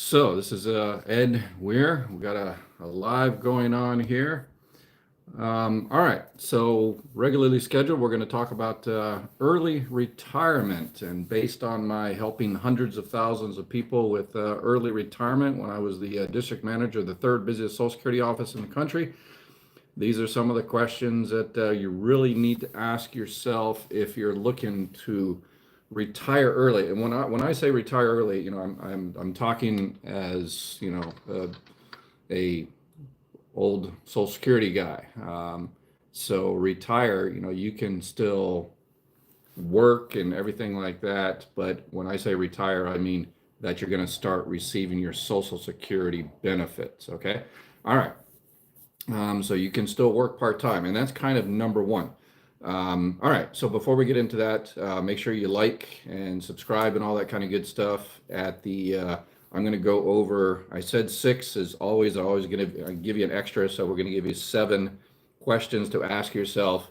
So this is Ed Weir. We got a live going on here. All right, so regularly scheduled, we're going to talk about early retirement. And based on my helping hundreds of thousands of people with early retirement when I was the district manager of the third busiest Social Security office in the country, these are some of the questions that you really need to ask yourself if you're looking to retire early. And when I say retire early, I'm talking as a old Social Security guy. So retire, you can still work and everything like that. But when I say retire, I mean that you're going to start receiving your Social Security benefits. Okay. All right. So you can still work part-time, and that's kind of number one. All right, so before we get into that, make sure you like and subscribe and all that kind of good stuff. I'm going to go over, I said six is always going to give you an extra, so we're going to give you 7 questions to ask yourself,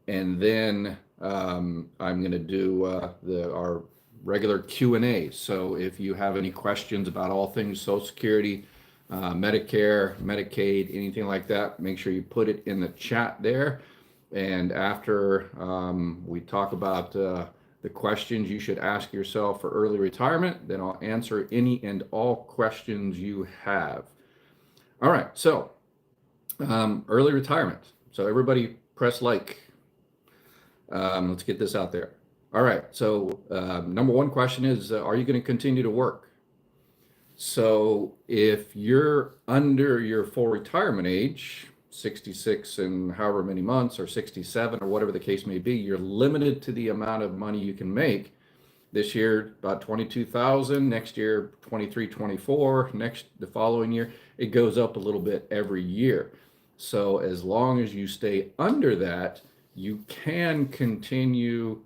and then I'm going to do our regular Q&A. So if you have any questions about all things Social Security, Medicare, Medicaid, anything like that, make sure you put it in the chat there. And after we talk about the questions you should ask yourself for early retirement, then I'll answer any and all questions you have. All right, so early retirement. So everybody press like. Let's get this out there. All right, so number one question is, are you going to continue to work? So if you're under your full retirement age, 66 and however many months, or 67, or whatever the case may be, you're limited to the amount of money you can make. This year, about 22,000, next year, 23, 24, the following year, it goes up a little bit every year. So as long as you stay under that, you can continue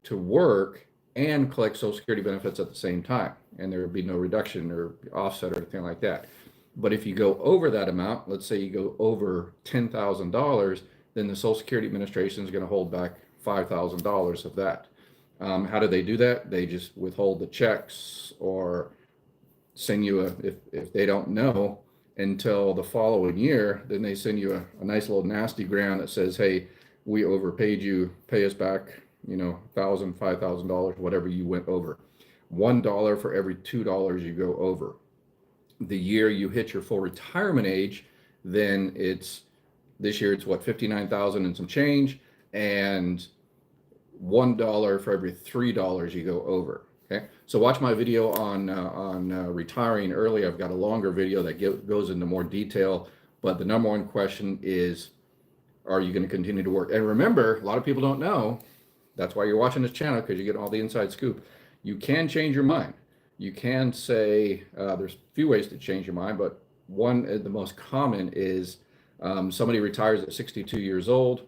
to work and collect Social Security benefits at the same time, and there would be no reduction or offset or anything like that. But if you go over that amount, let's say you go over $10,000, then the Social Security Administration is going to hold back $5,000 of that. How do they do that? They just withhold the checks or send you if they don't know until the following year, then they send you a nice little nasty gram that says, hey, we overpaid you, pay us back, $1,000, $5,000, whatever you went over. $1 for every $2 you go over. The year you hit your full retirement age, then this year it's what, 59,000 and some change, and $1 for every $3 you go over. Okay, so watch my video on retiring early. I've got a longer video that goes into more detail, but the number one question is, are you going to continue to work? And remember, a lot of people don't know, that's why you're watching this channel, because you get all the inside scoop. You can change your mind. You can say, there's a few ways to change your mind, but one, the most common is somebody retires at 62 years old,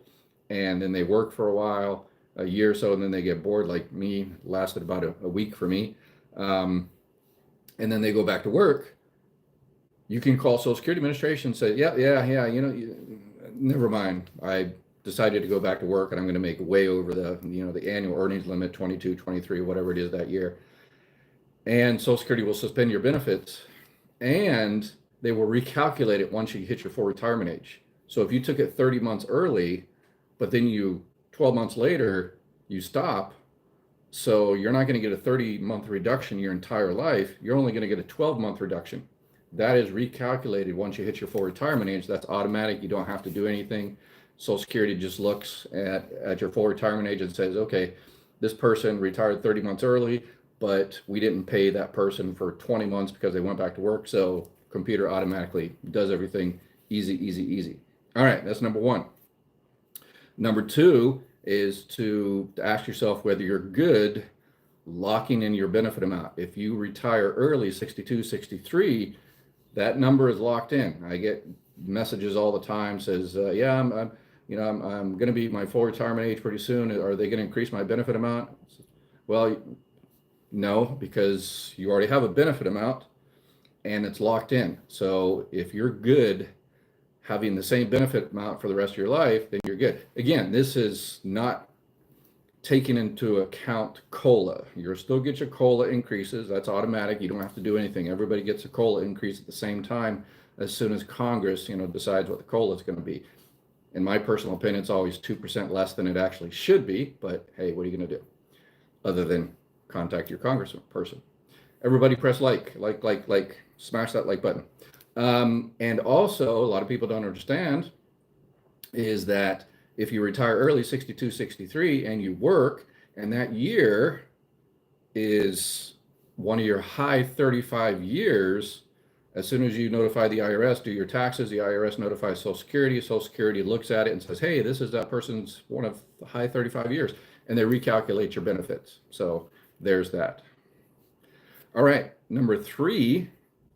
and then they work for a while, a year or so, and then they get bored, like me, lasted about a week for me, and then they go back to work. You can call Social Security Administration and say, yeah, never mind, I decided to go back to work, and I'm going to make way over the annual earnings limit, 22, 23, whatever it is that year. And Social Security will suspend your benefits, and they will recalculate it once you hit your full retirement age. So if you took it 30 months early, but then 12 months later, you stop, so you're not going to get a 30-month reduction your entire life. You're only going to get a 12-month reduction. That is recalculated once you hit your full retirement age. That's automatic. You don't have to do anything. Social Security just looks at your full retirement age and says, okay, this person retired 30 months early, but we didn't pay that person for 20 months because they went back to work. So computer automatically does everything easy, easy, easy. All right, that's number one. Number two is to ask yourself whether you're good locking in your benefit amount. If you retire early, 62, 63, that number is locked in. I get messages all the time, says, yeah, I'm going to be my full retirement age pretty soon. Are they going to increase my benefit amount? Well, no, because you already have a benefit amount and it's locked in. So if you're good having the same benefit amount for the rest of your life, then you're good. Again, this is not taking into account COLA. You'll still get your COLA increases. That's automatic. You don't have to do anything. Everybody gets a COLA increase at the same time as soon as Congress, decides what the COLA is going to be. In my personal opinion, it's always 2% less than it actually should be. But hey, what are you going to do other than contact your congressperson? Everybody press like, smash that like button. And also, a lot of people don't understand is that if you retire early, 62, 63, and you work, and that year is one of your high 35 years, as soon as you notify the IRS, do your taxes, the IRS notifies Social Security. Social Security looks at it and says, hey, this is that person's one of the high 35 years, and they recalculate your benefits. So there's that. All right, number 3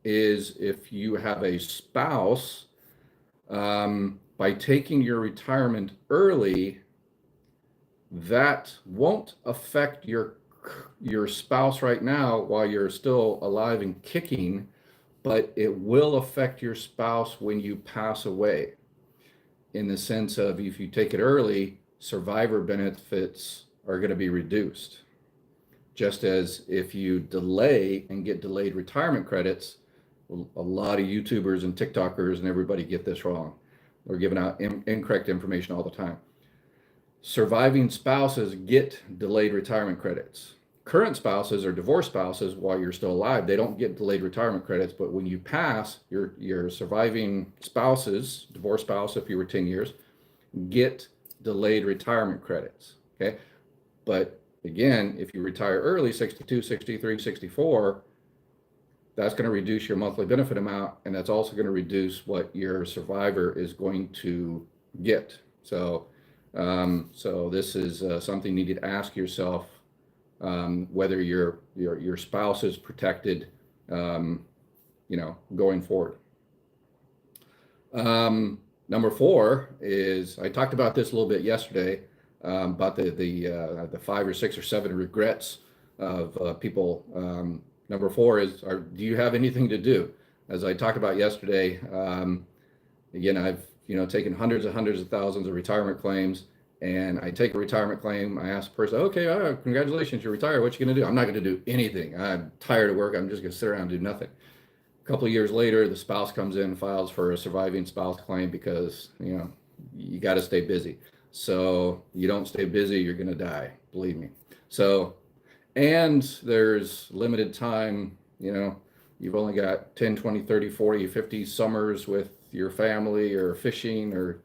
is if you have a spouse, by taking your retirement early, that won't affect your spouse right now while you're still alive and kicking, but it will affect your spouse when you pass away, in the sense of if you take it early, survivor benefits are going to be reduced. Just as if you delay and get delayed retirement credits, a lot of YouTubers and TikTokers and everybody get this wrong. They're giving out incorrect information all the time. Surviving spouses get delayed retirement credits. Current spouses or divorced spouses, while you're still alive, they don't get delayed retirement credits. But when you pass, your surviving spouses, divorced spouse, if you were 10 years, get delayed retirement credits. Okay. But again, if you retire early, 62, 63, 64, that's going to reduce your monthly benefit amount, and that's also going to reduce what your survivor is going to get. So this is something you need to ask yourself, whether your spouse is protected, going forward. Number 4 is, I talked about this a little bit yesterday, about the 5 or 6 or 7 regrets of people. Number 4 is, do you have anything to do? As I talked about yesterday, again, I've taken hundreds of thousands of retirement claims, and I take a retirement claim. I ask the person, okay, congratulations, you're retired. What you going to do? I'm not going to do anything. I'm tired of work. I'm just going to sit around and do nothing. A couple of years later, the spouse comes in and files for a surviving spouse claim because you got to stay busy. So you don't stay busy, you're going to die. Believe me. So. And there's limited time, you've only got 10, 20, 30, 40, 50 summers with your family or fishing or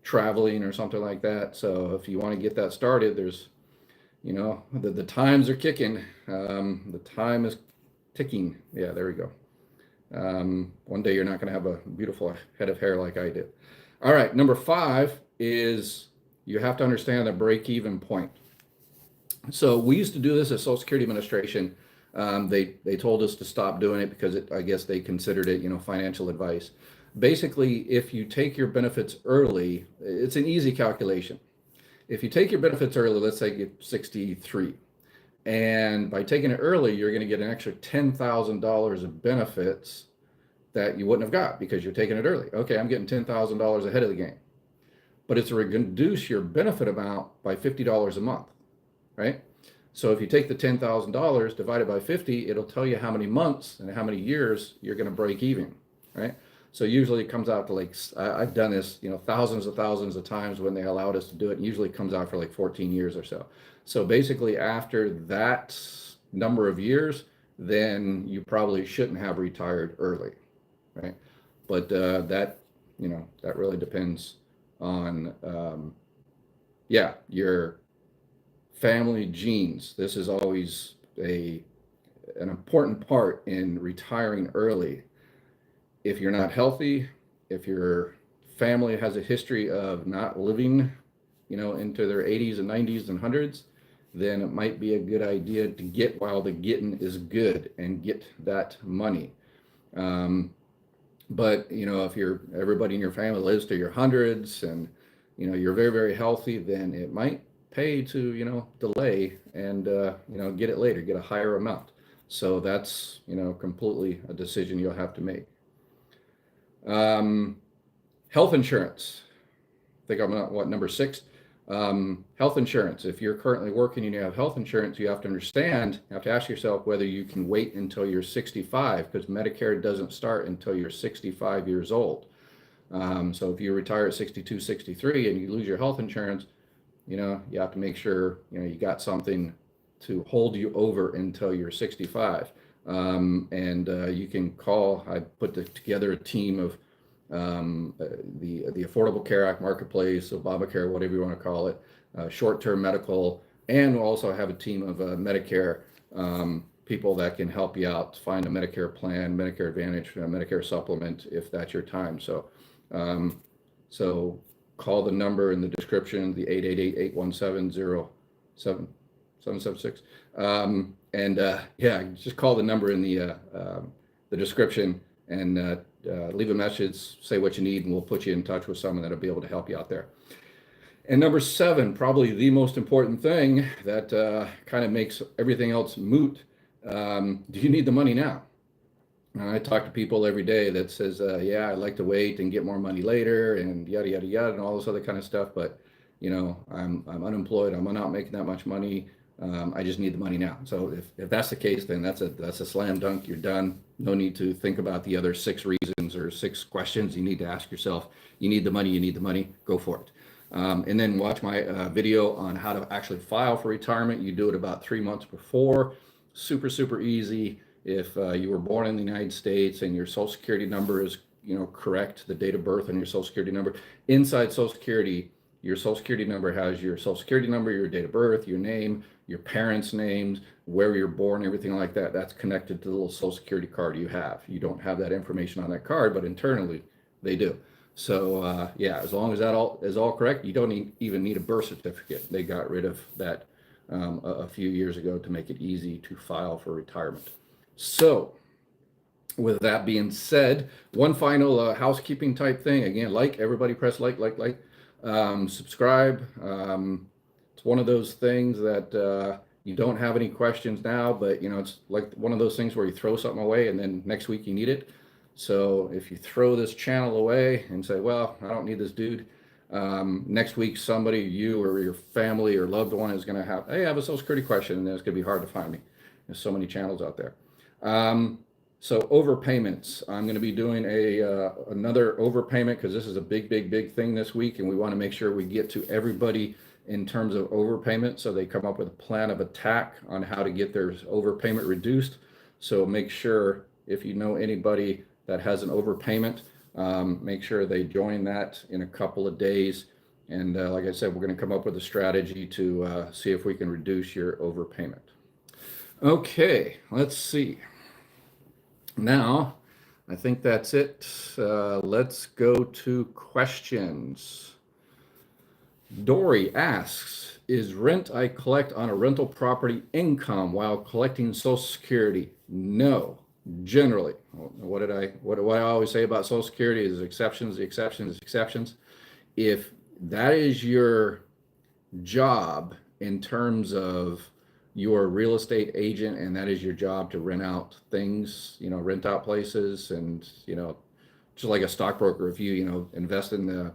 traveling or something like that. So if you want to get that started, there's, the times are kicking. The time is ticking. Yeah, there we go. One day you're not going to have a beautiful head of hair like I did. All right, number 5 is you have to understand the break-even point. So we used to do this at Social Security Administration. They told us to stop doing it because I guess they considered it, financial advice. Basically, if you take your benefits early, it's an easy calculation. If you take your benefits early, let's say you're 63, and by taking it early, you're going to get an extra $10,000 of benefits that you wouldn't have got because you're taking it early. Okay, I'm getting $10,000 ahead of the game, but it's going to reduce your benefit amount by $50 a month. Right? So if you take the $10,000 divided by 50, it'll tell you how many months and how many years you're going to break even, right? So usually it comes out to I've done this, thousands of times when they allowed us to do it. And usually it comes out for 14 years or so. So basically after that number of years, then you probably shouldn't have retired early, right? But that really depends on, your family genes. This is always an important part in retiring early. If you're not healthy, if your family has a history of not living, into their 80s and 90s and 100s, then it might be a good idea to get while the getting is good and get that money. But if everybody in your family lives to your hundreds and you're very, very healthy, then it might pay to delay and get it later, get a higher amount. So that's completely a decision you'll have to make. Health insurance. I think I'm at number 6. Health insurance. If you're currently working and you have health insurance, you have to understand, you have to ask yourself whether you can wait until you're 65, because Medicare doesn't start until you're 65 years old. So if you retire at 62, 63 and you lose your health insurance, you have to make sure, you got something to hold you over until you're 65. And you can call, I put together a team of the Affordable Care Act Marketplace, Obamacare, whatever you want to call it, short-term medical, and we'll also have a team of Medicare people that can help you out find a Medicare plan, Medicare Advantage, Medicare supplement if that's your time. So call the number in the description, the 888-817-0776. Yeah, just call the number in the description and leave a message, say what you need, and we'll put you in touch with someone that'll be able to help you out there. And number 7, probably the most important thing that kind of makes everything else moot. Do you need the money now? I talk to people every day that says, yeah, I'd like to wait and get more money later and yada, yada, yada, and all this other kind of stuff. But, I'm unemployed. I'm not making that much money. I just need the money now. So if that's the case, then that's a slam dunk. You're done. No need to think about the other 6 reasons or 6 questions you need to ask yourself. You need the money. You need the money. Go for it. And then watch my video on how to actually file for retirement. You do it about 3 months before. Super, super easy. If you were born in the United States and your Social Security number is, correct, the date of birth and your Social Security number, inside Social Security, your Social Security number has your Social Security number, your date of birth, your name, your parents' names, where you're born, everything like that. That's connected to the little Social Security card you have. You don't have that information on that card, but internally they do. So yeah, as long as that all is all correct, you don't even need a birth certificate. They got rid of that a few years ago to make it easy to file for retirement. So with that being said, one final housekeeping type thing. Again, everybody press like, subscribe. It's one of those things that you don't have any questions now, but it's like one of those things where you throw something away and then next week you need it. So if you throw this channel away and say, well, I don't need this dude, next week somebody, you or your family or loved one, is going to have, hey, I have a Social Security question, and then it's going to be hard to find me. There's so many channels out there. So overpayments. I'm going to be doing another overpayment because this is a big, big, big thing this week, and we want to make sure we get to everybody in terms of overpayment, so they come up with a plan of attack on how to get their overpayment reduced. So make sure, if you know anybody that has an overpayment, make sure they join that in a couple of days. And like I said, we're going to come up with a strategy to see if we can reduce your overpayment. Okay, let's see. Now, I think that's it. Let's go to questions. Dory asks, is rent I collect on a rental property income while collecting Social Security? No, generally. What I always say about Social Security is exceptions, exceptions, exceptions. If that is your job in terms of you're a real estate agent and that is your job to rent out things, rent out places, and, just like a stockbroker, if you, invest in the,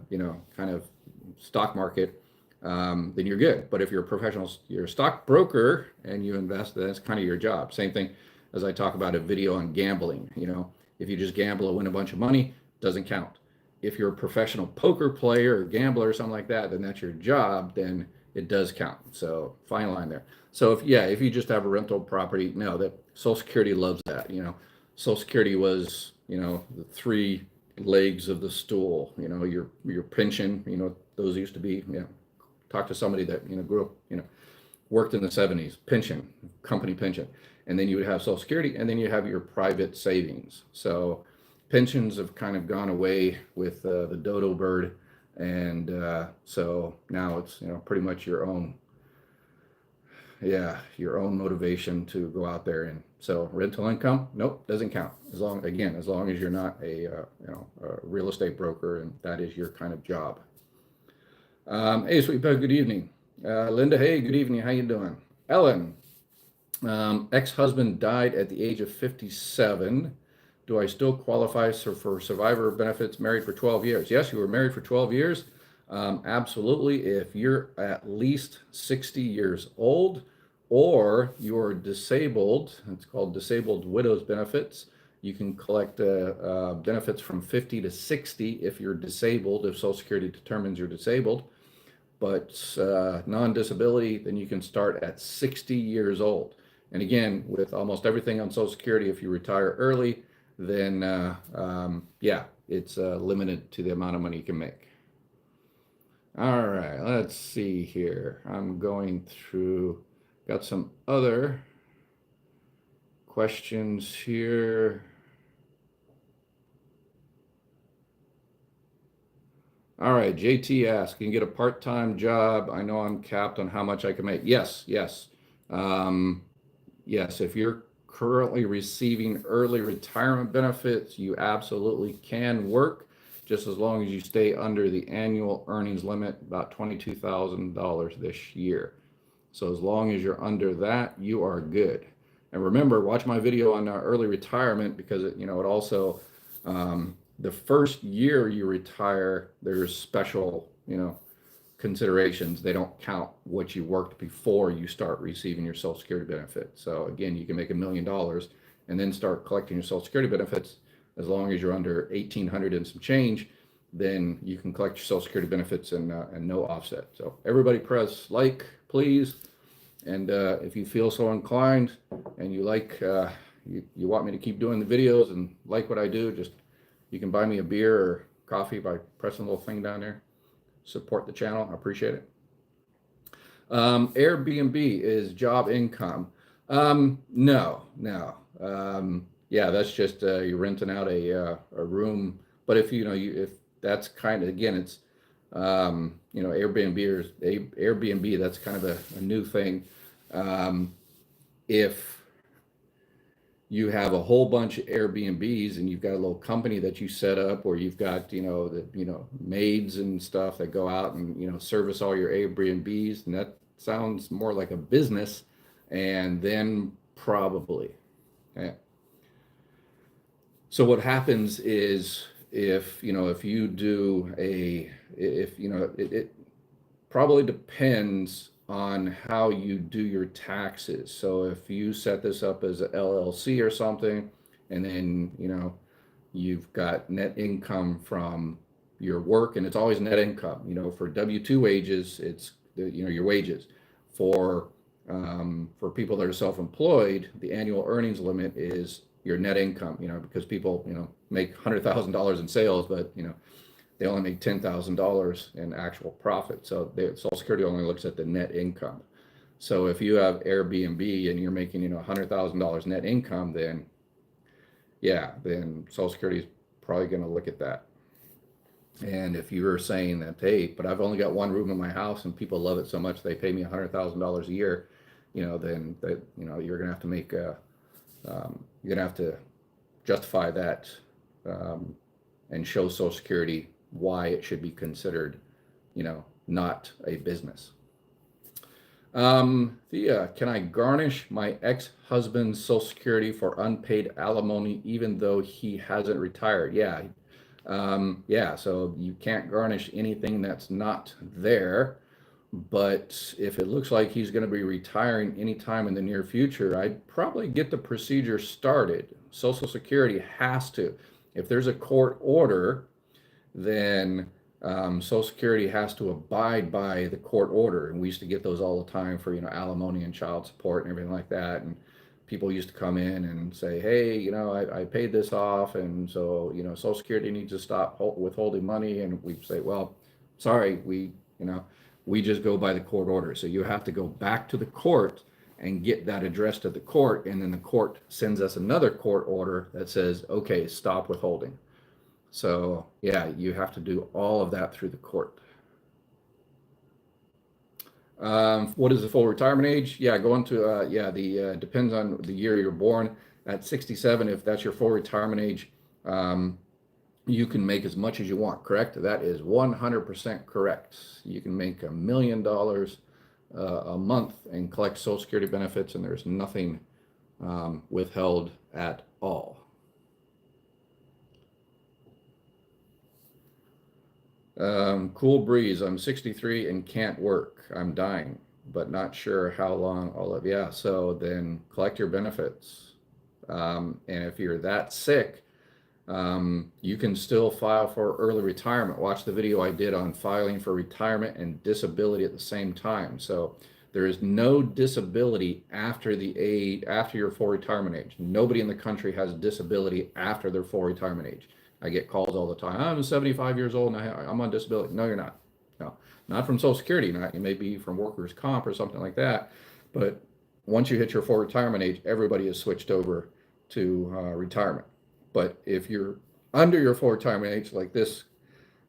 kind of stock market, then you're good. But if you're a professional, you're a stockbroker and you invest, that's kind of your job. Same thing as I talk about a video on gambling. If you just gamble and win a bunch of money, doesn't count. If you're a professional poker player or gambler or something like that, then that's your job, then it does count. So fine line there. So if you just have a rental property, no, that Social Security loves that. Social Security was, the 3 legs of the stool. Your pension. Those used to be. Talk to somebody that grew up. Worked in the 70s. Pension, company pension, and then you would have Social Security, and then you have your private savings. So pensions have kind of gone away with the dodo bird, and so now it's pretty much your own motivation to go out there. And so rental income, nope, doesn't count, as long as you're not a real estate broker and that is your kind of job. Hey, sweet pea, good evening. Linda, hey, good evening, how you doing? Ellen, ex-husband died at the age of 57. Do I still qualify for survivor benefits? Married for 12 years. Yes, you were married for 12 years. Absolutely. If you're at least 60 years old or you're disabled, it's called disabled widows benefits. You can collect benefits from 50 to 60 if you're disabled, if Social Security determines you're disabled. But non-disability, then you can start at 60 years old. And again, with almost everything on Social Security, if you retire early, then yeah, it's limited to the amount of money you can make. All right, let's see here. I'm going through, got some other questions here. All right, JT asks, can you get a part-time job? I know I'm capped on how much I can make. Yes, yes. Um, yes, if you're currently receiving early retirement benefits, you absolutely can work just as long as you stay under the annual earnings limit, about $22,000 this year. So as long as you're under that, you are good. And remember, watch my video on early retirement because it also the first year you retire, there's special considerations. They don't count what you worked before you start receiving your Social Security benefit. So again, you can make $1 million and then start collecting your Social Security benefits. As long as you're under 1,800 and some change, then you can collect your Social Security benefits and no offset. So everybody press like, please. And if you feel so inclined and you like, you want me to keep doing the videos and like what I do, just you can buy me a beer or coffee by pressing the little thing down there. Support the channel. I appreciate it. Airbnb is job income. No, no. Yeah, that's just you're renting out a room. But if if that's kind of again, it's Airbnb. That's kind of a new thing. If you have a whole bunch of Airbnbs and you've got a little company that you set up, or you've got maids and stuff that go out and service all your Airbnbs, and that sounds more like a business, and then probably. Yeah. So what happens is if you do it probably depends on how you do your taxes. So if you set this up as a LLC or something, and then you've got net income from your work, and it's always net income. For W-2 wages, it's your wages. For people that are self-employed, the annual earnings limit is your net income. Because people make $100,000 in sales, but they only make $10,000 in actual profit. So Social Security only looks at the net income. So if you have Airbnb and you're making $100,000 net income, then then Social Security is probably going to look at that. And if you were saying that, hey, but I've only got one room in my house and people love it so much they pay me $100,000 a year, then you're going to have to make you're going to have to justify that and show Social Security why it should be considered, not a business. Thea, can I garnish my ex-husband's Social Security for unpaid alimony even though he hasn't retired? Yeah. Yeah, so you can't garnish anything that's not there. But if it looks like he's going to be retiring anytime in the near future, I'd probably get the procedure started. Social Security has to. If there's a court order, then Social Security has to abide by the court order. And we used to get those all the time for, alimony and child support and everything like that. And people used to come in and say, hey, I paid this off. And so, Social Security needs to stop withholding money. And we'd say, well, sorry, we just go by the court order. So you have to go back to the court and get that addressed to the court. And then the court sends us another court order that says, okay, stop withholding. So yeah, you have to do all of that through the court. What is the full retirement age? Yeah, going to depends on the year you're born. At 67, if that's your full retirement age, you can make as much as you want. Correct? That is 100% correct. You can make $1 million a month and collect Social Security benefits, and there's nothing withheld at all. Cool breeze. I'm 63 and can't work. I'm dying, but not sure how long I'll live. Yeah, so then collect your benefits. And if you're that sick, you can still file for early retirement. Watch the video I did on filing for retirement and disability at the same time. So there is no disability after the age, after your full retirement age. Nobody in the country has disability after their full retirement age. I get calls all the time. I'm 75 years old and I'm on disability. No, you're not. No, not from Social Security. Not, you may be from workers' comp or something like that. But once you hit your full retirement age, everybody is switched over to retirement. But if you're under your full retirement age, like this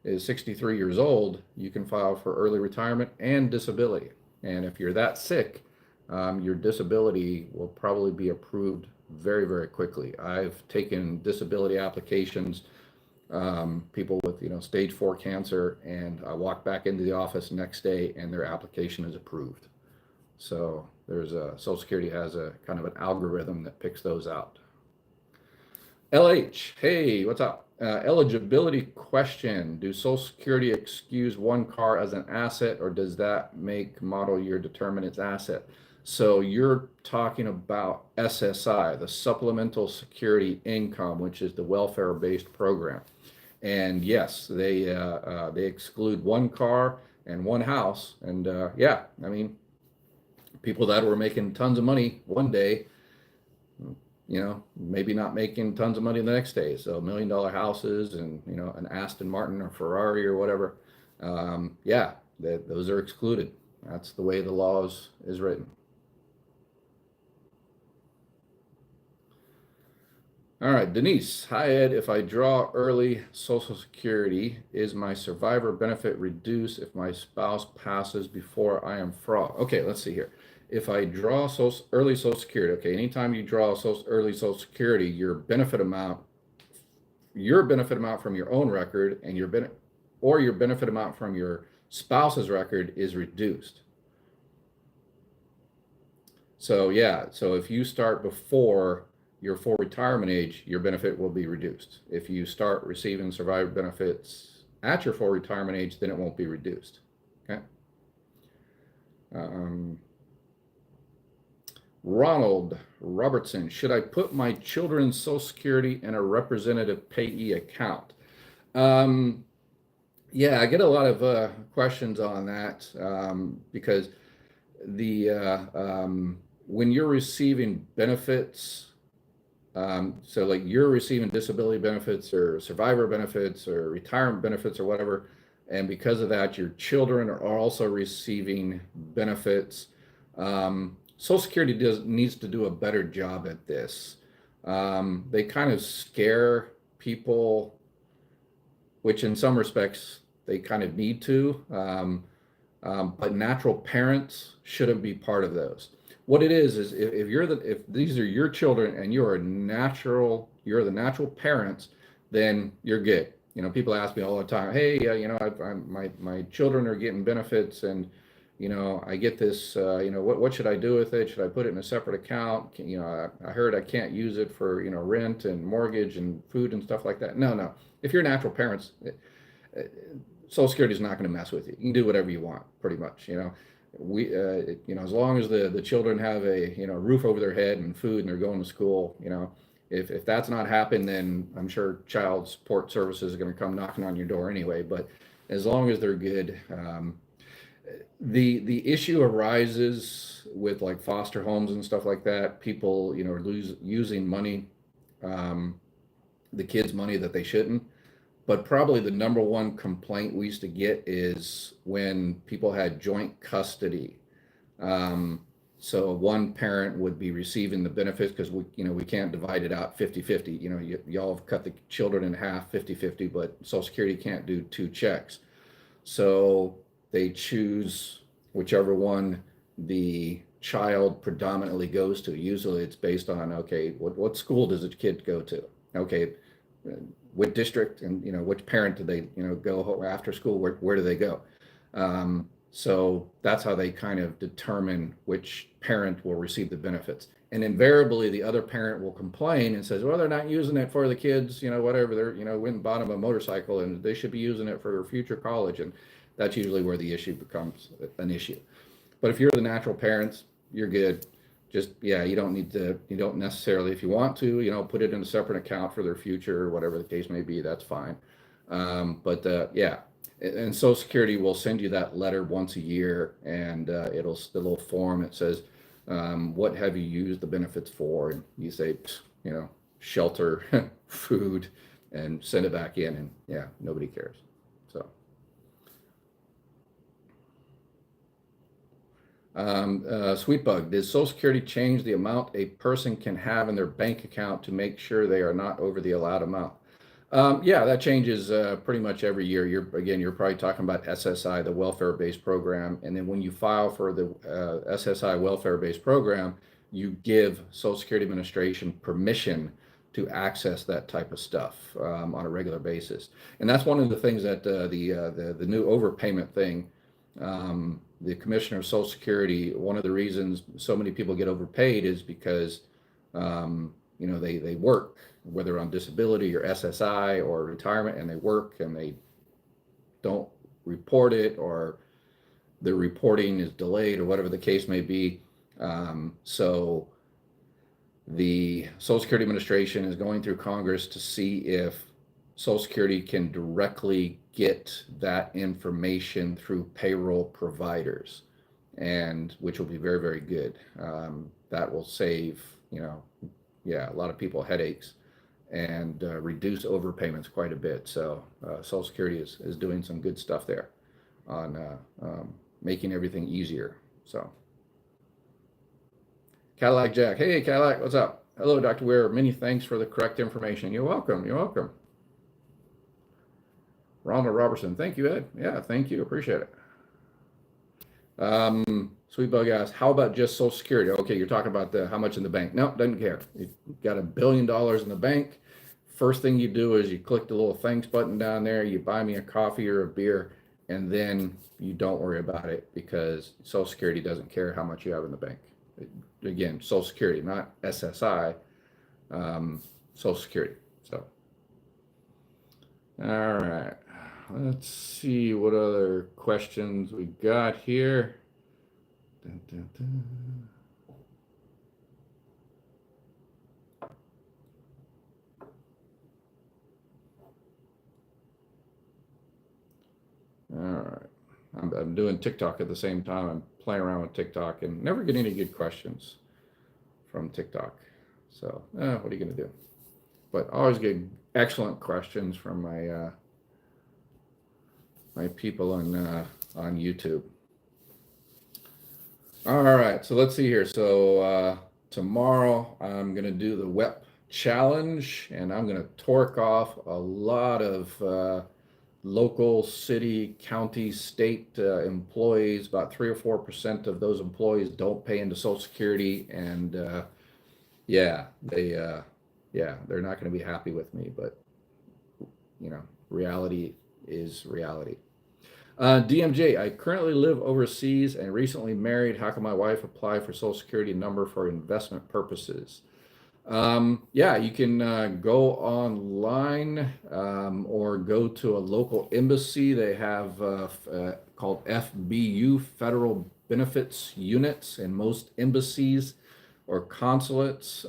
is 63 years old, you can file for early retirement and disability. And if you're that sick, your disability will probably be approved very, very quickly. I've taken disability applications, people with stage 4 cancer, and I walk back into the office next day and their application is approved. So there's Social Security has a kind of an algorithm that picks those out. LH, hey, what's up? Eligibility question. Do Social Security excuse one car as an asset, or does that make model year determine its asset? So you're talking about SSI, the Supplemental Security Income, which is the welfare-based program. And yes, they exclude one car and one house. And yeah, I mean, people that were making tons of money one day, maybe not making tons of money the next day. So $1 million houses and, an Aston Martin or Ferrari or whatever. Yeah, those are excluded. That's the way the law is written. All right, Denise. Hi, Ed. If I draw early Social Security, is my survivor benefit reduced if my spouse passes before I am frog? Okay, let's see here. If I draw early Social Security, okay, anytime you draw early Social Security, your benefit amount from your own record and your benefit amount from your spouse's record is reduced. So yeah, so if you start before your full retirement age, your benefit will be reduced. If you start receiving survivor benefits at your full retirement age, then it won't be reduced. Okay. Ronald Robertson, should I put my children's Social Security in a representative payee account? Yeah, I get a lot of questions on that because when you're receiving benefits, so like you're receiving disability benefits or survivor benefits or retirement benefits or whatever, and because of that, your children are also receiving benefits. Social Security needs to do a better job at this. They kind of scare people, which in some respects they kind of need to, but natural parents shouldn't be part of those. What it is if these are your children and you're the natural parents, then you're good. People ask me all the time, hey, my children are getting benefits and I get this, what should I do with it? Should I put it in a separate account? I heard I can't use it for, rent and mortgage and food and stuff like that. No. If you're natural parents, Social Security is not going to mess with you. You can do whatever you want, pretty much. As long as the children have a roof over their head and food and they're going to school, if that's not happened, then I'm sure child support services are going to come knocking on your door anyway. But as long as they're good, the issue arises with like foster homes and stuff like that. People using money, the kids' money that they shouldn't. But probably the number one complaint we used to get is when people had joint custody. So one parent would be receiving the benefits because we can't divide it out 50-50. Y'all have cut the children in half 50-50, but Social Security can't do two checks. So they choose whichever one the child predominantly goes to. Usually it's based on, okay, what school does the kid go to? Okay, what district and which parent do they go after school? Where do they go? So that's how they kind of determine which parent will receive the benefits. And invariably the other parent will complain and says, well, they're not using it for the kids, whatever, they're, went and bought them a motorcycle and they should be using it for future college. And that's usually where the issue becomes an issue. But if you're the natural parents, you're good. Just, yeah, you don't necessarily, if you want to, put it in a separate account for their future or whatever the case may be, that's fine. Yeah, and Social Security will send you that letter once a year, and it'll the little form. It says, what have you used the benefits for? And you say, shelter, food, and send it back in, and yeah, nobody cares. So. Sweetbug, did Social Security change the amount a person can have in their bank account to make sure they are not over the allowed amount? Yeah, that changes pretty much every year. You're probably talking about SSI, the welfare-based program, and then when you file for the SSI welfare-based program, you give Social Security Administration permission to access that type of stuff on a regular basis. And that's one of the things that the new overpayment thing. The Commissioner of Social Security, one of the reasons so many people get overpaid is because they work, whether on disability or SSI or retirement, and they work and they don't report it, or the reporting is delayed, or whatever the case may be. So the Social Security Administration is going through Congress to see if Social Security can directly get that information through payroll providers, and which will be very, very good. That will save, a lot of people headaches and reduce overpayments quite a bit. So Social Security is doing some good stuff there on making everything easier. So Cadillac Jack, hey Cadillac, what's up? Hello, Dr. Weir. Many thanks for the correct information. You're welcome. You're welcome. Ronald Robertson, thank you, Ed. Yeah, thank you. Appreciate it. Sweetbug asks, how about just Social Security? Okay, you're talking about how much in the bank. No, doesn't care. You've got $1 billion in the bank. First thing you do is you click the little thanks button down there, you buy me a coffee or a beer, and then you don't worry about it because Social Security doesn't care how much you have in the bank. Again, Social Security, not SSI, Social Security. So, all right. Let's see what other questions we got here. Dun, dun, dun. All right. I'm doing TikTok at the same time. I'm playing around with TikTok and never get any good questions from TikTok. So, what are you going to do? But I always get excellent questions from my people on YouTube. All right, so let's see here. So tomorrow I'm going to do the WEP challenge, and I'm going to torque off a lot of local, city, county, state employees. About 3 or 4% of those employees don't pay into Social Security, and they're not going to be happy with me. But reality is reality. DMJ, I currently live overseas and recently married. How can my wife apply for Social Security number for investment purposes? You can go online or go to a local embassy. They have called FBU, Federal Benefits Units, in most embassies or consulates.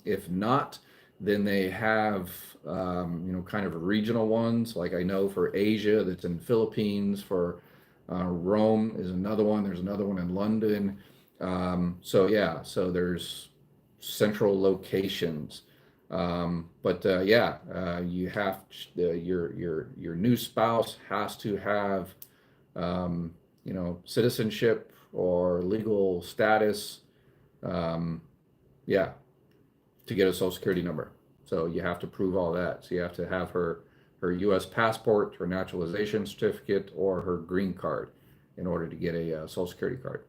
If not, then they have kind of regional ones, like I know for Asia that's in Philippines, for Rome is another one. There's another one in London. So there's central locations. You have your new spouse has to have citizenship or legal status to get a Social Security number. So you have to prove all that. So you have to have her U.S. passport, her naturalization certificate, or her green card in order to get a Social Security card.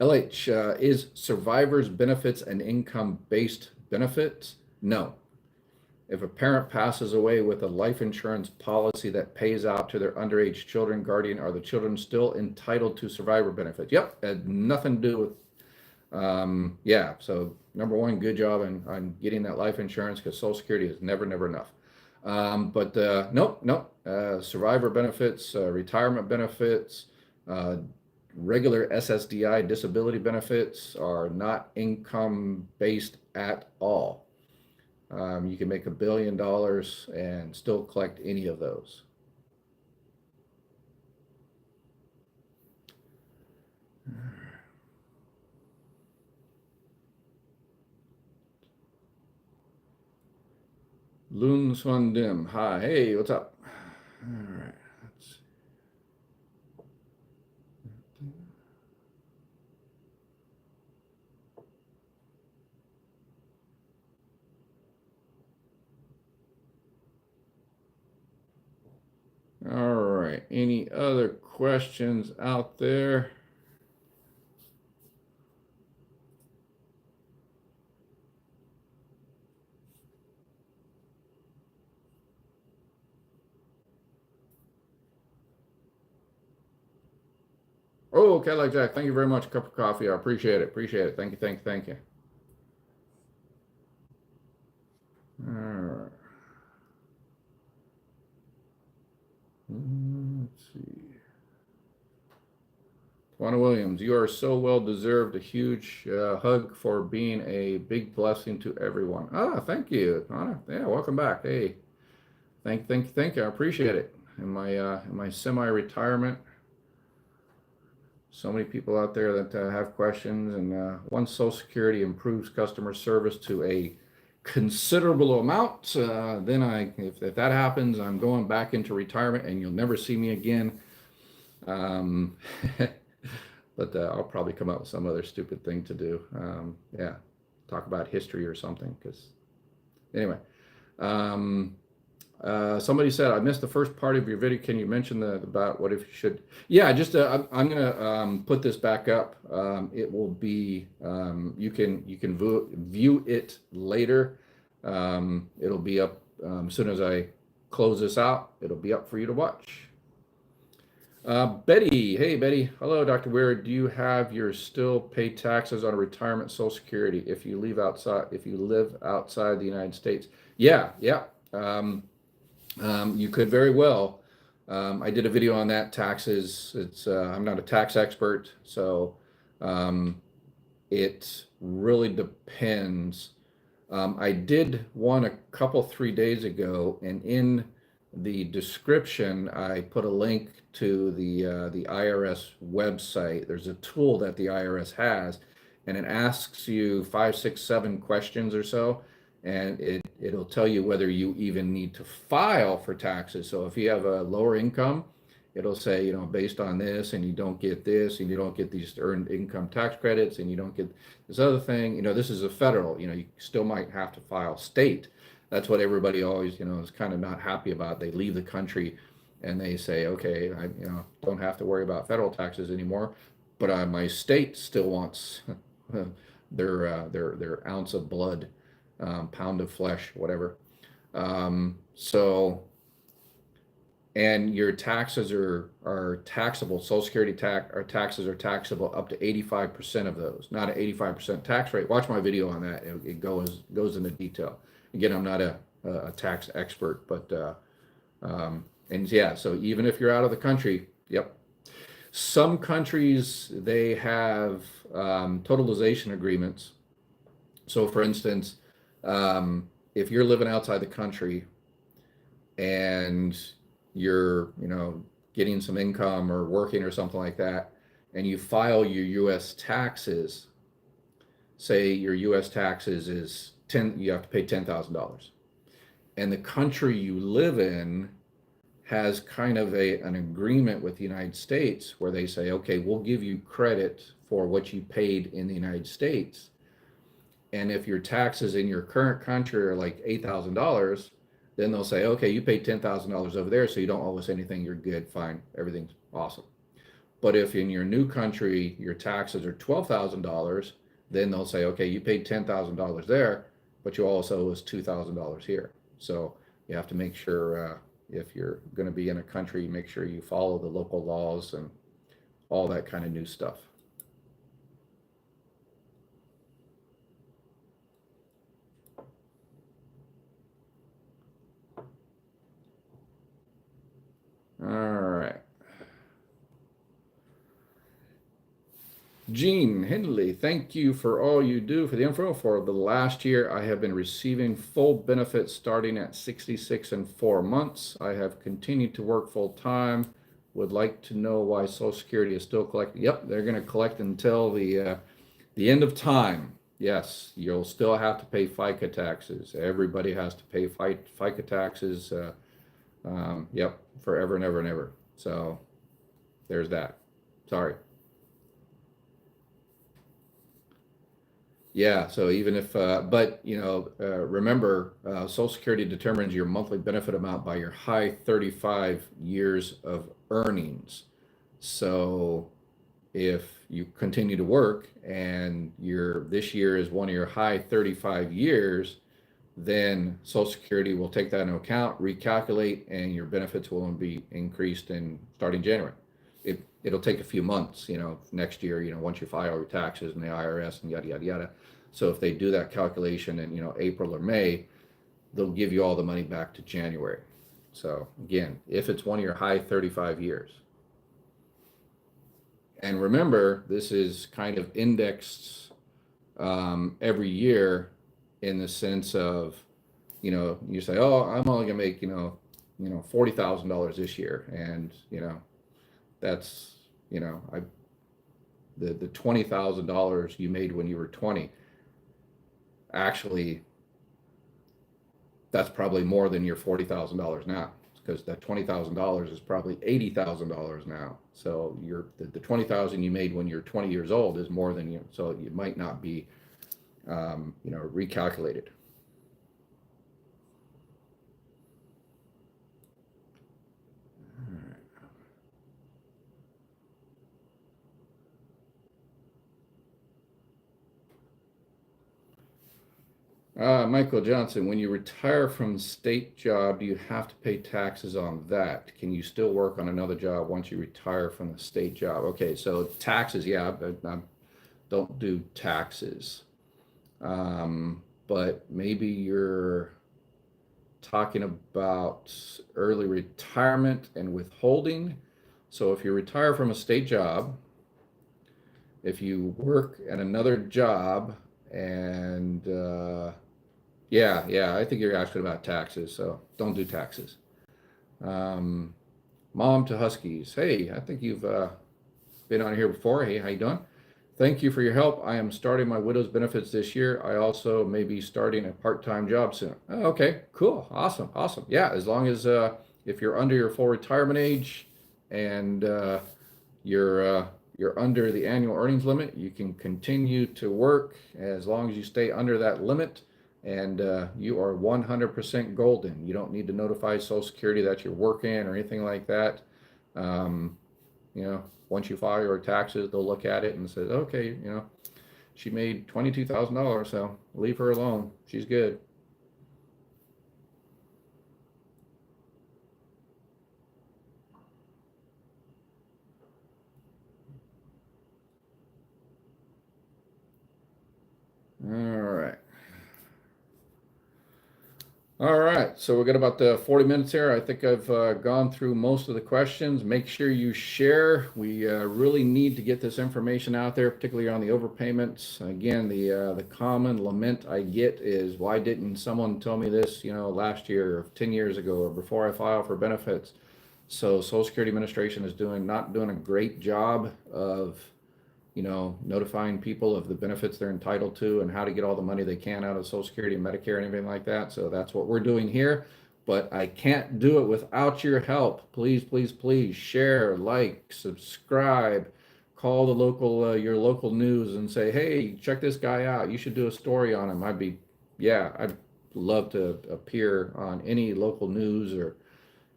LH, is survivor's benefits an income-based benefit? No. If a parent passes away with a life insurance policy that pays out to their underage children, guardian, are the children still entitled to survivor benefits? Yep, had nothing to do with yeah, so number one, good job on getting that life insurance because Social Security is never, never enough. But nope, nope. Survivor benefits, retirement benefits, uh, regular SSDI disability benefits are not income based at all. You can make $1 billion and still collect any of those. Loon Swan Dim. Hi. Hey, what's up? All right. Let's All right. Any other questions out there? Oh, Cadillac Jack, thank you very much. A cup of coffee. I appreciate it. Appreciate it. Thank you. Thank you. Thank you. All right. Let's see. Juana Williams, you are so well deserved. A huge hug for being a big blessing to everyone. Ah, thank you, Juana. Yeah, welcome back. Hey, thank you. I appreciate it. In my semi-retirement, so many people out there that have questions, and once Social Security improves customer service to a considerable amount, then if that happens, I'm going back into retirement, and you'll never see me again. Um, but I'll probably come up with some other stupid thing to do. Yeah, talk about history or something. Because anyway, um, somebody said I missed the first part of your video. Can you mention about what if you should? Yeah, just I'm gonna put this back up. It will be you can view it later. It'll be up as soon as I close this out. It'll be up for you to watch. Betty, hey Betty, hello Dr. Weir. Do you have your still pay taxes on retirement Social Security if you live outside the United States? Yeah, yeah. You could very well. I did a video on that taxes. I'm not a tax expert, so it really depends. I did one a couple 3 days ago, and in the description, I put a link to the IRS website. There's a tool that the IRS has, and it asks you 5, 6, 7 questions or so, and it'll tell you whether you even need to file for taxes. So if you have a lower income, it'll say, based on this, and you don't get this, and you don't get these earned income tax credits, and you don't get this other thing. This is a federal. You still might have to file state. That's what everybody always, is kind of not happy about. They leave the country and they say, okay, I, don't have to worry about federal taxes anymore, but my state still wants their ounce of blood, pound of flesh, whatever. So, and your taxes are taxable. Social Security taxes are taxable up to 85% of those, not an 85% tax rate. Watch my video on that. It goes into detail. Again, I'm not a tax expert, but and yeah, so even if you're out of the country, yep. Some countries, they have totalization agreements. So for instance, if you're living outside the country and you're, getting some income or working or something like that, and you file your U.S. taxes, say your U.S. taxes is you have to pay $10,000, and the country you live in has kind of an agreement with the United States where they say, okay, we'll give you credit for what you paid in the United States, and if your taxes in your current country are like $8,000, then they'll say, okay, you paid $10,000 over there, so you don't owe us anything. You're good, fine, everything's awesome. But if in your new country your taxes are $12,000, then they'll say, okay, you paid $10,000 there, but you also owe us $2,000 here. So you have to make sure if you're going to be in a country, make sure you follow the local laws and all that kind of new stuff. All right. Gene Hindley, thank you for all you do for the info. For the last year, I have been receiving full benefits starting at 66 and 4 months. I have continued to work full time. Would like to know why Social Security is still collecting. Yep, they're going to collect until the end of time. Yes, you'll still have to pay FICA taxes. Everybody has to pay FICA taxes. Yep, forever and ever and ever. So there's that. Sorry. Yeah, so even if, but remember, Social Security determines your monthly benefit amount by your high 35 years of earnings. So if you continue to work and this year is one of your high 35 years, then Social Security will take that into account, recalculate, and your benefits will be increased in starting January. It'll take a few months, next year, once you file your taxes and the IRS and yada yada yada. So if they do that calculation in April or May, they'll give you all the money back to January. So again, if it's one of your high 35 years. And remember, this is kind of indexed every year in the sense of, you say, oh, I'm only gonna make, $40,000 this year. And, that's, the $20,000 you made when you were 20, actually, that's probably more than your $40,000 now, because that $20,000 is probably $80,000 now. So the 20,000 you made when you're 20 years old is more than you. So it might not be, recalculated. Michael Johnson, when you retire from state job, do you have to pay taxes on that? Can you still work on another job once you retire from the state job? Okay, so taxes, yeah, I don't do taxes. But maybe you're talking about early retirement and withholding. So if you retire from a state job, if you work at another job and yeah, I think you're asking about taxes, so don't do taxes. Um, Mom to Huskies. Hey, I think you've been on here before. Hey, how you doing? Thank you for your help. I am starting my widow's benefits this year. I also may be starting a part-time job soon. Oh, okay, cool, awesome, awesome. Yeah, as long as if you're under your full retirement age and you're under the annual earnings limit, you can continue to work as long as you stay under that limit, and you are 100% golden. You don't need to notify Social Security that you're working or anything like that. Um, Once you file your taxes, they'll look at it and say, okay, she made $22,000, so leave her alone. She's good. All right. All right, so we've got about 40 minutes here. I think I've gone through most of the questions. Make sure you share. We really need to get this information out there, particularly on the overpayments. Again, the common lament I get is, why didn't someone tell me this, last year or 10 years ago or before I file for benefits? So Social Security Administration is not doing a great job of notifying people of the benefits they're entitled to and how to get all the money they can out of Social Security and Medicare and everything like that. So that's what we're doing here. But I can't do it without your help. Please, please, please share, like, subscribe, call your local news and say, hey, check this guy out. You should do a story on him. I'd love to appear on any local news or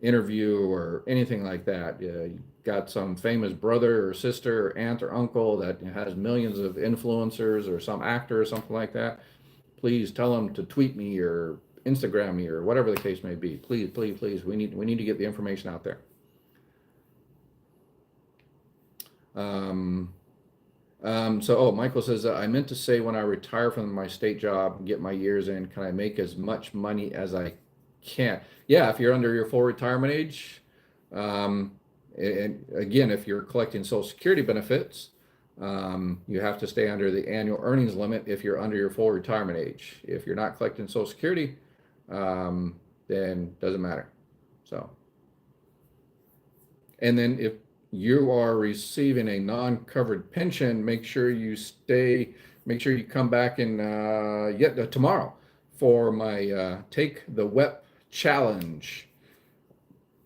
interview or anything like that. You got some famous brother or sister or aunt or uncle that has millions of influencers or some actor or something like that, please tell them to tweet me or Instagram me or whatever the case may be. Please, please, please. We need to get the information out there. Michael says, I meant to say when I retire from my state job and get my years in, can I make as much money as I can? Yeah, if you're under your full retirement age, and again, if you're collecting Social Security benefits, you have to stay under the annual earnings limit if you're under your full retirement age. If you're not collecting Social Security, then doesn't matter. So, and then if you are receiving a non-covered pension, make sure you come back in tomorrow for my Take the WEP challenge,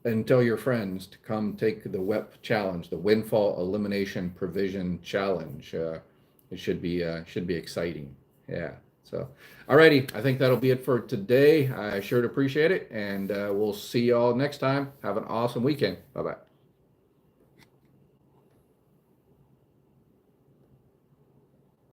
and tell your friends to come take the WEP challenge, the Windfall Elimination Provision Challenge. It should be exciting. Yeah. So, alrighty, I think that'll be it for today. I sure appreciate it, and we'll see y'all next time. Have an awesome weekend. Bye bye.